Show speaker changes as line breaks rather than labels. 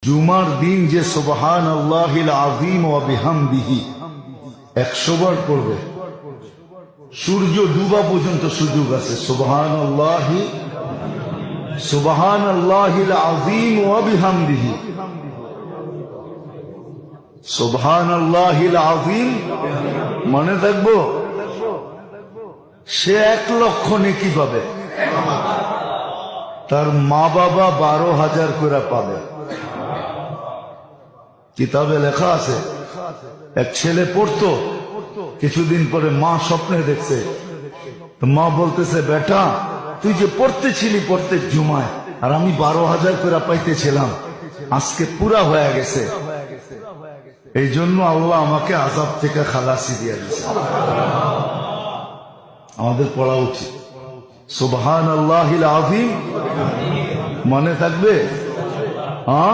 জুমার দিন যে সুবহানাল্লাহিল আযীম ওয়া বিহামদিহি 100 বার পড়বে, সূর্য ডুবা পর্যন্ত সুযোগ আছে। সুবহানাল্লাহিল আযীম ওয়া বিহামদিহি, সুবহানাল্লাহিল আযীম মনে থাকবো, সে 1 লক্ষ নেকি পাবে, তার মা বাবা 12,000 করে পাবে। কিতাবে লেখা আছে, এক ছেলে পড়তো, কিছুদিন পরে মা স্বপ্নে দেখছে, মা বলতেছে, বেটা তুই যে পড়তেছিলি প্রত্যেক জুমায়, আর আমি 12,000 করে পাইতেছিলাম, আজকে পুরা হয়ে গেছে, এই জন্য আল্লাহ আমাকে আযাব থেকে খালাসি দিয়ে দিয়েছে। আমাদের পড়া উচিত সুবহানাল্লাহিল আযীম, মনে থাকবে? হ্যাঁ।